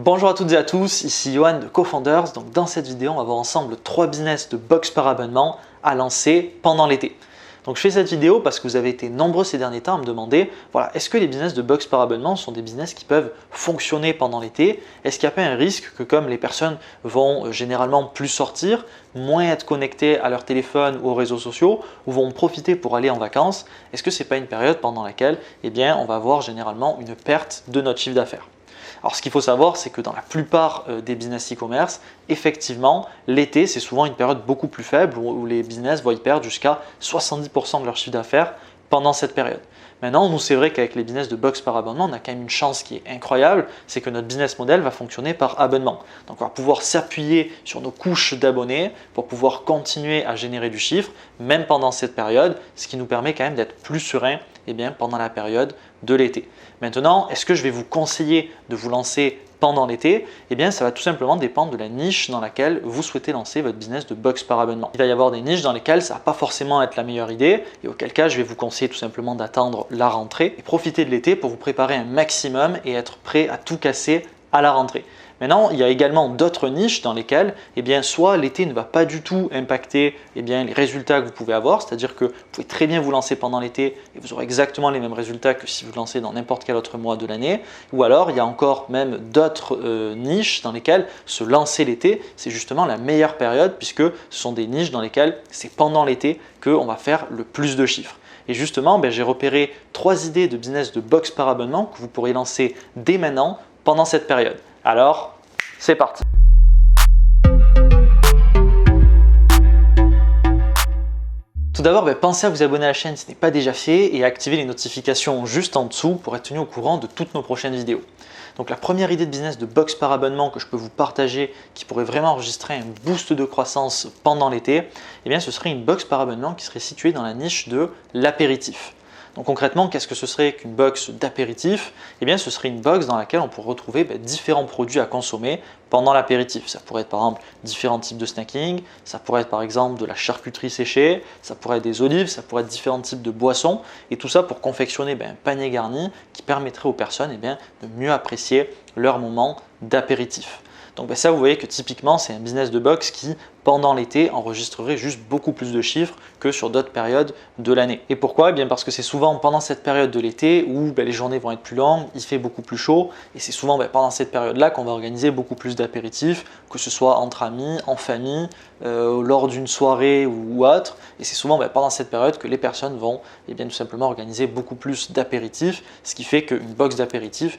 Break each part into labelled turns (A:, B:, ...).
A: Bonjour à toutes et à tous, ici Johan de CoFounders. Donc dans cette vidéo, on va voir ensemble 3 business de box par abonnement à lancer pendant l'été. Donc je fais cette vidéo parce que vous avez été nombreux ces derniers temps à me demander, voilà, est-ce que les business de box par abonnement sont des business qui peuvent fonctionner pendant l'été? Est-ce qu'il n'y a pas un risque que comme les personnes vont généralement plus sortir, moins être connectées à leur téléphone ou aux réseaux sociaux, ou vont profiter pour aller en vacances, est-ce que ce n'est pas une période pendant laquelle on va avoir généralement une perte de notre chiffre d'affaires? Alors ce qu'il faut savoir, c'est que dans la plupart des business e-commerce, effectivement, l'été, c'est souvent une période beaucoup plus faible où les business vont y perdre jusqu'à 70% de leur chiffre d'affaires pendant cette période. Maintenant, nous, c'est vrai qu'avec les business de box par abonnement, on a quand même une chance qui est incroyable, c'est que notre business model va fonctionner par abonnement. Donc, on va pouvoir s'appuyer sur nos couches d'abonnés pour pouvoir continuer à générer du chiffre, même pendant cette période, ce qui nous permet quand même d'être plus serein pendant la période de l'été. Maintenant, est-ce que je vais vous conseiller de vous lancer pendant l'été? Ça va tout simplement dépendre de la niche dans laquelle vous souhaitez lancer votre business de box par abonnement. Il va y avoir des niches dans lesquelles ça ne va pas forcément être la meilleure idée et auquel cas je vais vous conseiller tout simplement d'attendre la rentrée et profiter de l'été pour vous préparer un maximum et être prêt à tout casser à la rentrée. Maintenant, il y a également d'autres niches dans lesquelles soit l'été ne va pas du tout impacter les résultats que vous pouvez avoir, c'est-à-dire que vous pouvez très bien vous lancer pendant l'été et vous aurez exactement les mêmes résultats que si vous lancez dans n'importe quel autre mois de l'année. Ou alors, il y a encore même d'autres niches dans lesquelles se lancer l'été, c'est justement la meilleure période puisque ce sont des niches dans lesquelles c'est pendant l'été qu'on va faire le plus de chiffres. Et justement, j'ai repéré 3 idées de business de box par abonnement que vous pourrez lancer dès maintenant pendant cette période. Alors, c'est parti! Tout d'abord, pensez à vous abonner à la chaîne si ce n'est pas déjà fait et à activer les notifications juste en dessous pour être tenu au courant de toutes nos prochaines vidéos. Donc la première idée de business de box par abonnement que je peux vous partager qui pourrait vraiment enregistrer un boost de croissance pendant l'été, ce serait une box par abonnement qui serait située dans la niche de l'apéritif. Donc concrètement, qu'est-ce que ce serait qu'une box d'apéritif? Ce serait une box dans laquelle on pourrait retrouver différents produits à consommer pendant l'apéritif. Ça pourrait être par exemple différents types de snacking, ça pourrait être par exemple de la charcuterie séchée, ça pourrait être des olives, ça pourrait être différents types de boissons et tout ça pour confectionner un panier garni qui permettrait aux personnes de mieux apprécier leur moment d'apéritif. Donc ça, vous voyez que typiquement, c'est un business de box qui, pendant l'été, enregistrerait juste beaucoup plus de chiffres que sur d'autres périodes de l'année. Et pourquoi? Parce que c'est souvent pendant cette période de l'été où les journées vont être plus longues, il fait beaucoup plus chaud et c'est souvent pendant cette période-là qu'on va organiser beaucoup plus d'apéritifs, que ce soit entre amis, en famille, lors d'une soirée ou autre. Et c'est souvent pendant cette période que les personnes vont tout simplement organiser beaucoup plus d'apéritifs, ce qui fait qu'une box d'apéritifs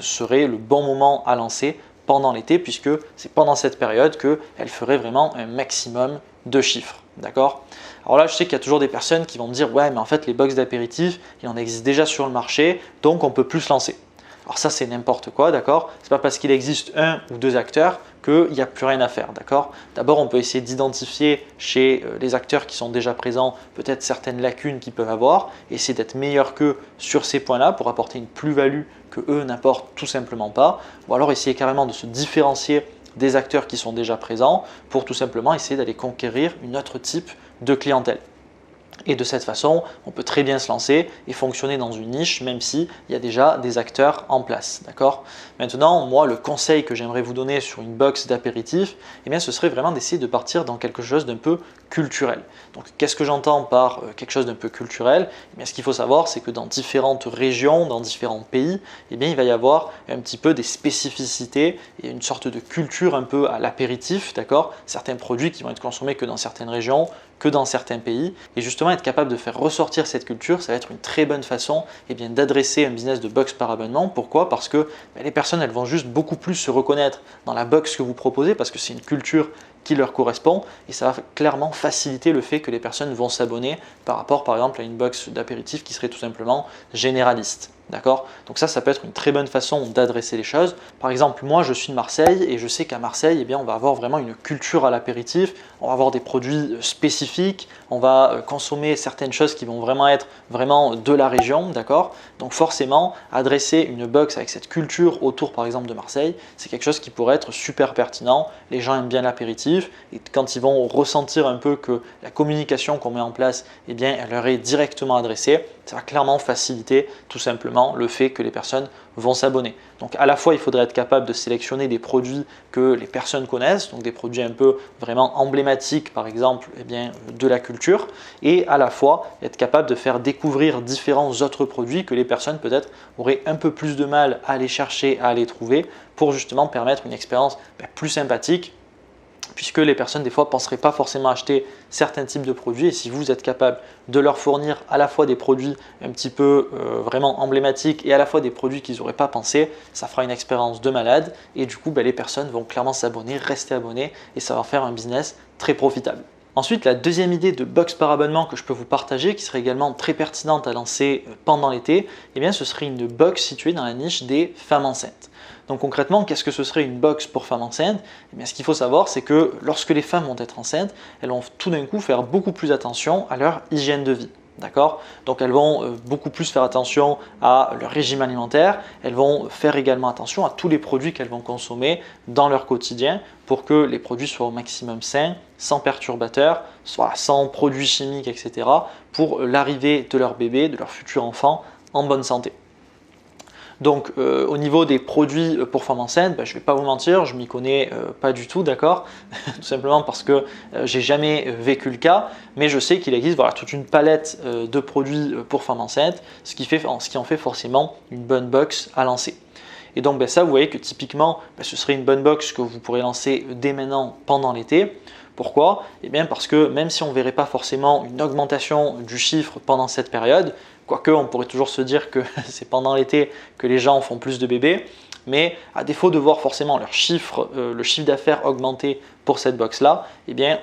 A: serait le bon moment à lancer pendant l'été puisque c'est pendant cette période qu'elle ferait vraiment un maximum de chiffres. D'accord? Alors là, je sais qu'il y a toujours des personnes qui vont me dire « Ouais, mais en fait, les box d'apéritifs, il en existe déjà sur le marché, donc on ne peut plus se lancer. » Alors ça, c'est n'importe quoi, d'accord? C'est pas parce qu'il existe 1 ou 2 acteurs qu'il n'y a plus rien à faire, d'accord? D'abord, on peut essayer d'identifier chez les acteurs qui sont déjà présents peut-être certaines lacunes qu'ils peuvent avoir, et essayer d'être meilleur qu'eux sur ces points-là pour apporter une plus-value que eux n'apportent tout simplement pas, ou alors essayer carrément de se différencier des acteurs qui sont déjà présents pour tout simplement essayer d'aller conquérir une autre type de clientèle. Et de cette façon, on peut très bien se lancer et fonctionner dans une niche même s'il y a déjà des acteurs en place. D'accord? Maintenant, moi, le conseil que j'aimerais vous donner sur une box d'apéritif, ce serait vraiment d'essayer de partir dans quelque chose d'un peu culturel. Donc, qu'est-ce que j'entends par quelque chose d'un peu culturel? Ce qu'il faut savoir, c'est que dans différentes régions, dans différents pays, il va y avoir un petit peu des spécificités et une sorte de culture un peu à l'apéritif. D'accord? Certains produits qui vont être consommés que dans certaines régions, que dans certains pays. Et justement, être capable de faire ressortir cette culture, ça va être une très bonne façon d'adresser un business de box par abonnement. Pourquoi? Parce que les personnes, elles vont juste beaucoup plus se reconnaître dans la box que vous proposez parce que c'est une culture qui leur correspond et ça va clairement faciliter le fait que les personnes vont s'abonner par rapport par exemple à une box d'apéritif qui serait tout simplement généraliste. D'accord? Donc ça peut être une très bonne façon d'adresser les choses. Par exemple, moi je suis de Marseille et je sais qu'à Marseille, on va avoir vraiment une culture à l'apéritif, on va avoir des produits spécifiques, on va consommer certaines choses qui vont vraiment être vraiment de la région, d'accord? Donc forcément, adresser une box avec cette culture autour par exemple de Marseille, c'est quelque chose qui pourrait être super pertinent. Les gens aiment bien l'apéritif et quand ils vont ressentir un peu que la communication qu'on met en place, elle leur est directement adressée, ça va clairement faciliter tout simplement vraiment le fait que les personnes vont s'abonner. Donc à la fois, il faudrait être capable de sélectionner des produits que les personnes connaissent, donc des produits un peu vraiment emblématiques, par exemple de la culture, et à la fois être capable de faire découvrir différents autres produits que les personnes peut-être auraient un peu plus de mal à aller chercher, à aller trouver, pour justement permettre une expérience plus sympathique, puisque les personnes des fois ne penseraient pas forcément acheter certains types de produits, et si vous êtes capable de leur fournir à la fois des produits un petit peu vraiment emblématiques et à la fois des produits qu'ils n'auraient pas pensé, ça fera une expérience de malade, et du coup les personnes vont clairement s'abonner, rester abonnées, et ça va faire un business très profitable. Ensuite, la deuxième idée de box par abonnement que je peux vous partager, qui serait également très pertinente à lancer pendant l'été, ce serait une box située dans la niche des femmes enceintes. Donc concrètement, qu'est-ce que ce serait une box pour femmes enceintes? Ce qu'il faut savoir, c'est que lorsque les femmes vont être enceintes, elles vont tout d'un coup faire beaucoup plus attention à leur hygiène de vie. D'accord? Donc elles vont beaucoup plus faire attention à leur régime alimentaire, elles vont faire également attention à tous les produits qu'elles vont consommer dans leur quotidien pour que les produits soient au maximum sains, sans perturbateurs, soit sans produits chimiques, etc. pour l'arrivée de leur bébé, de leur futur enfant en bonne santé. Donc au niveau des produits pour femmes enceintes, je ne vais pas vous mentir, je m'y connais pas du tout, d'accord? Tout simplement parce que j'ai jamais vécu le cas, mais je sais qu'il existe toute une palette de produits pour femmes enceintes, ce qui en fait forcément une bonne box à lancer. Et donc ça, vous voyez que typiquement, ce serait une bonne box que vous pourrez lancer dès maintenant pendant l'été. Pourquoi? Parce que même si on ne verrait pas forcément une augmentation du chiffre pendant cette période, quoique on pourrait toujours se dire que c'est pendant l'été que les gens font plus de bébés, mais à défaut de voir forcément le chiffre d'affaires augmenter pour cette box-là,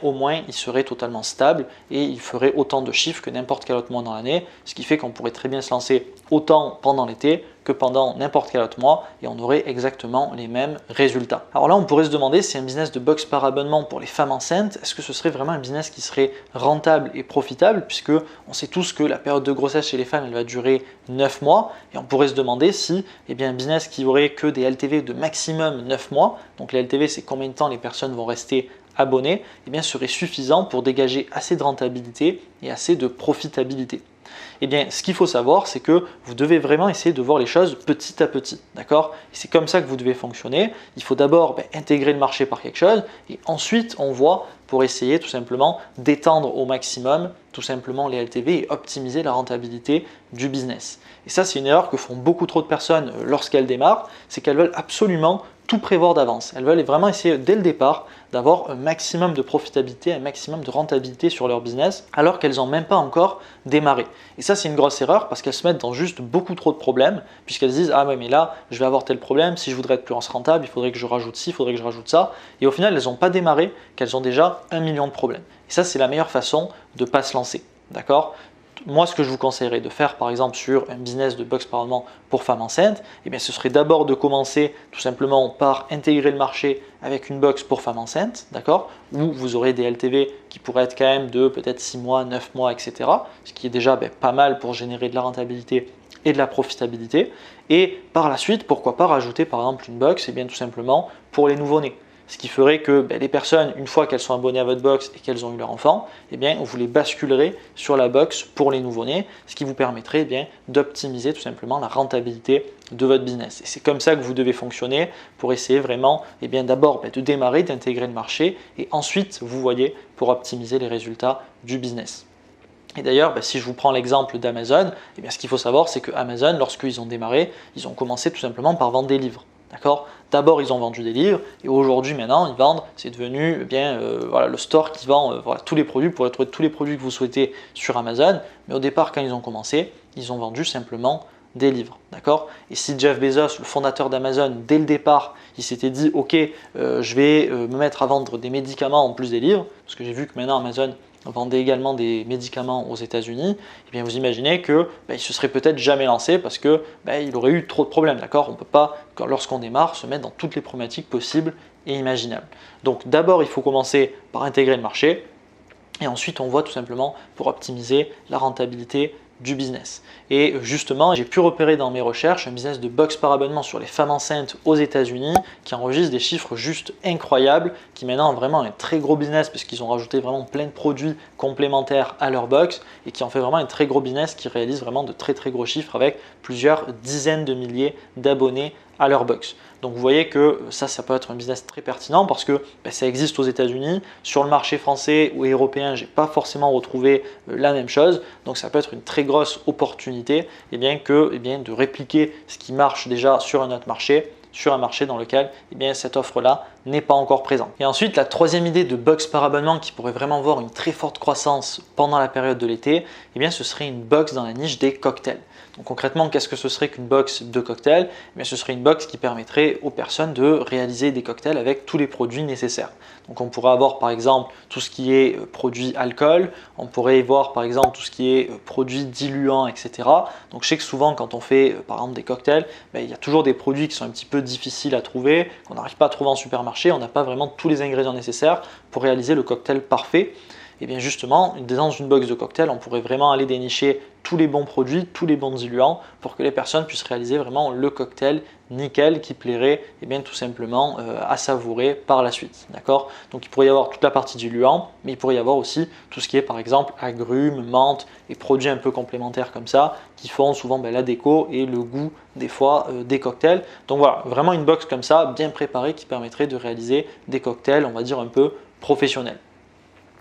A: au moins il serait totalement stable et il ferait autant de chiffres que n'importe quel autre mois dans l'année, ce qui fait qu'on pourrait très bien se lancer autant pendant l'été que pendant n'importe quel autre mois et on aurait exactement les mêmes résultats. Alors là, on pourrait se demander si un business de box par abonnement pour les femmes enceintes, est-ce que ce serait vraiment un business qui serait rentable et profitable, puisque on sait tous que la période de grossesse chez les femmes, elle va durer 9 mois et on pourrait se demander si un business qui aurait que des LTV de maximum 9 mois, donc les LTV c'est combien de temps les personnes vont rester abonnées, serait suffisant pour dégager assez de rentabilité et assez de profitabilité. Ce qu'il faut savoir, c'est que vous devez vraiment essayer de voir les choses petit à petit, d'accord? Et c'est comme ça que vous devez fonctionner. Il faut d'abord intégrer le marché par quelque chose et ensuite on voit pour essayer tout simplement d'étendre au maximum tout simplement les LTV et optimiser la rentabilité du business. Et ça, c'est une erreur que font beaucoup trop de personnes lorsqu'elles démarrent, c'est qu'elles veulent absolument tout prévoir d'avance. Elles veulent vraiment essayer dès le départ d'avoir un maximum de profitabilité, un maximum de rentabilité sur leur business alors qu'elles n'ont même pas encore démarré. Et ça, c'est une grosse erreur parce qu'elles se mettent dans juste beaucoup trop de problèmes puisqu'elles se disent « Ah ouais, mais là, je vais avoir tel problème, si je voudrais être plus rentable, il faudrait que je rajoute ci, il faudrait que je rajoute ça. » Et au final, elles n'ont pas démarré qu'elles ont déjà 1 million de problèmes. Et ça, c'est la meilleure façon de ne pas se lancer. D'accord? Moi, ce que je vous conseillerais de faire, par exemple, sur un business de box par abonnement pour femmes enceintes, ce serait d'abord de commencer tout simplement par intégrer le marché avec une box pour femmes enceintes, d'accord, où vous aurez des LTV qui pourraient être quand même de peut-être 6 mois, 9 mois, etc. Ce qui est déjà pas mal pour générer de la rentabilité et de la profitabilité. Et par la suite, pourquoi pas rajouter par exemple une box, tout simplement pour les nouveau-nés. Ce qui ferait que les personnes, une fois qu'elles sont abonnées à votre box et qu'elles ont eu leur enfant, vous les basculerez sur la box pour les nouveau-nés, ce qui vous permettrait d'optimiser tout simplement la rentabilité de votre business. Et c'est comme ça que vous devez fonctionner pour essayer vraiment d'abord de démarrer, d'intégrer le marché et ensuite vous voyez pour optimiser les résultats du business. Et d'ailleurs, si je vous prends l'exemple d'Amazon, ce qu'il faut savoir, c'est que Amazon, lorsqu'ils ont démarré, ils ont commencé tout simplement par vendre des livres. D'accord? D'abord, ils ont vendu des livres et aujourd'hui, maintenant, ils vendent, c'est devenu le store qui vend tous les produits. Vous pourrez trouver tous les produits que vous souhaitez sur Amazon. Mais au départ, quand ils ont commencé, ils ont vendu simplement des livres. D'accord? Et si Jeff Bezos, le fondateur d'Amazon, dès le départ, il s'était dit « Ok, je vais me mettre à vendre des médicaments en plus des livres », parce que j'ai vu que maintenant Amazon vendait également des médicaments aux États-Unis, vous imaginez que il se serait peut-être jamais lancé parce que il aurait eu trop de problèmes, d'accord? On ne peut pas, lorsqu'on démarre, se mettre dans toutes les problématiques possibles et imaginables. Donc d'abord, il faut commencer par intégrer le marché et ensuite on voit tout simplement pour optimiser la rentabilité du business. Et justement, j'ai pu repérer dans mes recherches un business de box par abonnement sur les femmes enceintes aux États-Unis qui enregistre des chiffres juste incroyables, qui maintenant ont vraiment un très gros business parce qu'ils ont rajouté vraiment plein de produits complémentaires à leur box et qui en fait vraiment un très gros business qui réalise vraiment de très gros chiffres avec plusieurs dizaines de milliers d'abonnés à leur box. Donc vous voyez que ça peut être un business très pertinent parce que ça existe aux États-Unis. Sur le marché français ou européen, je n'ai pas forcément retrouvé la même chose. Donc ça peut être une très grosse opportunité de répliquer ce qui marche déjà sur un autre marché, sur un marché dans lequel cette offre-là n'est pas encore présente. Et ensuite, la troisième idée de box par abonnement qui pourrait vraiment voir une très forte croissance pendant la période de l'été, ce serait une box dans la niche des cocktails. Donc concrètement, qu'est-ce que ce serait qu'une box de cocktails? Ce serait une box qui permettrait aux personnes de réaliser des cocktails avec tous les produits nécessaires. Donc on pourrait avoir par exemple tout ce qui est produits alcool, on pourrait voir par exemple tout ce qui est produits diluants, etc. Donc je sais que souvent quand on fait par exemple des cocktails, il y a toujours des produits qui sont un petit peu difficiles à trouver, qu'on n'arrive pas à trouver en supermarché, on n'a pas vraiment tous les ingrédients nécessaires pour réaliser le cocktail parfait. Et bien justement, dans une box de cocktail, on pourrait vraiment aller dénicher tous les bons produits, tous les bons diluants pour que les personnes puissent réaliser vraiment le cocktail nickel qui plairait tout simplement à savourer par la suite. D'accord? Donc il pourrait y avoir toute la partie diluant, mais il pourrait y avoir aussi tout ce qui est par exemple agrumes, menthe et produits un peu complémentaires comme ça qui font souvent la déco et le goût des fois des cocktails. Donc voilà, vraiment une box comme ça, bien préparée qui permettrait de réaliser des cocktails, on va dire un peu professionnels.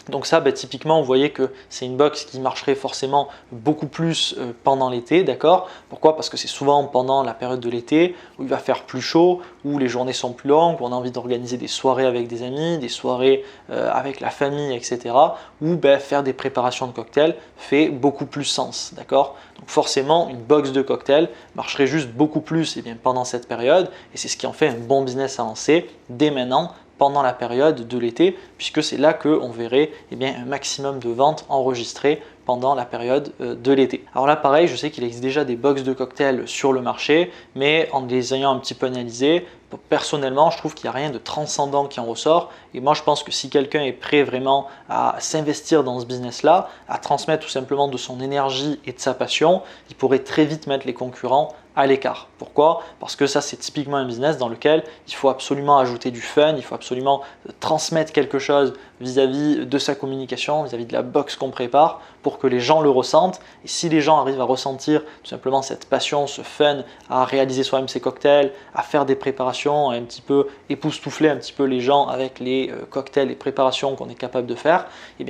A: Donc ça, typiquement, vous voyez que c'est une box qui marcherait forcément beaucoup plus pendant l'été, d'accord? Pourquoi? Parce que c'est souvent pendant la période de l'été où il va faire plus chaud, où les journées sont plus longues, où on a envie d'organiser des soirées avec des amis, des soirées avec la famille, etc. Où faire des préparations de cocktails fait beaucoup plus sens, d'accord? Donc forcément, une box de cocktails marcherait juste beaucoup plus pendant cette période et c'est ce qui en fait un bon business à lancer dès maintenant, pendant la période de l'été, puisque c'est là qu'on verrait un maximum de ventes enregistrées pendant la période de l'été. Alors là pareil, je sais qu'il existe déjà des box de cocktails sur le marché, mais en les ayant un petit peu analysés, personnellement je trouve qu'il n'y a rien de transcendant qui en ressort et moi je pense que si quelqu'un est prêt vraiment à s'investir dans ce business là, à transmettre tout simplement de son énergie et de sa passion, il pourrait très vite mettre les concurrents à l'écart. Pourquoi? Parce que ça c'est typiquement un business dans lequel il faut absolument ajouter du fun, il faut absolument transmettre quelque chose vis-à-vis de sa communication, vis-à-vis de la box qu'on prépare pour que les gens le ressentent. Et si les gens arrivent à ressentir tout simplement cette passion, ce fun à réaliser soi-même ses cocktails, à faire des préparations, à un petit peu époustoufler un petit peu les gens avec les cocktails et préparations qu'on est capable de faire,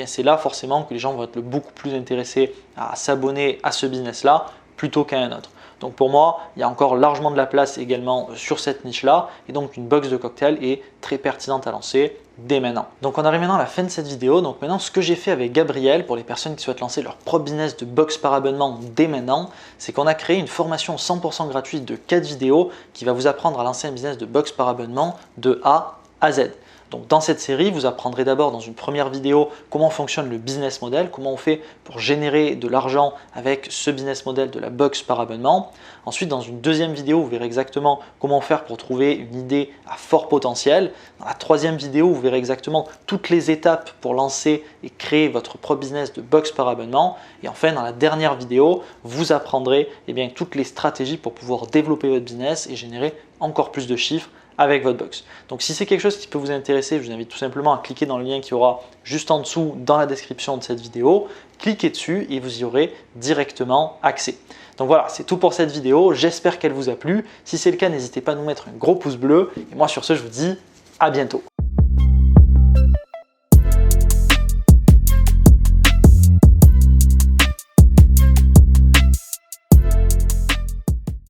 A: c'est là forcément que les gens vont être beaucoup plus intéressés à s'abonner à ce business-là plutôt qu'à un autre. Donc pour moi, il y a encore largement de la place également sur cette niche-là et donc une box de cocktail est très pertinente à lancer dès maintenant. Donc on arrive maintenant à la fin de cette vidéo. Donc maintenant, ce que j'ai fait avec Gabriel pour les personnes qui souhaitent lancer leur propre business de box par abonnement dès maintenant, c'est qu'on a créé une formation 100% gratuite de 4 vidéos qui va vous apprendre à lancer un business de box par abonnement de A à Z. Donc dans cette série, vous apprendrez d'abord dans une première vidéo comment fonctionne le business model, comment on fait pour générer de l'argent avec ce business model de la box par abonnement. Ensuite, dans une deuxième vidéo, vous verrez exactement comment faire pour trouver une idée à fort potentiel. Dans la troisième vidéo, vous verrez exactement toutes les étapes pour lancer et créer votre propre business de box par abonnement. Et enfin, dans la dernière vidéo, vous apprendrez toutes les stratégies pour pouvoir développer votre business et générer encore plus de chiffres avec votre box. Donc si c'est quelque chose qui peut vous intéresser, je vous invite tout simplement à cliquer dans le lien qui aura juste en dessous dans la description de cette vidéo. Cliquez dessus et vous y aurez directement accès. Donc voilà, c'est tout pour cette vidéo. J'espère qu'elle vous a plu. Si c'est le cas, n'hésitez pas à nous mettre un gros pouce bleu. Et moi sur ce, je vous dis à bientôt.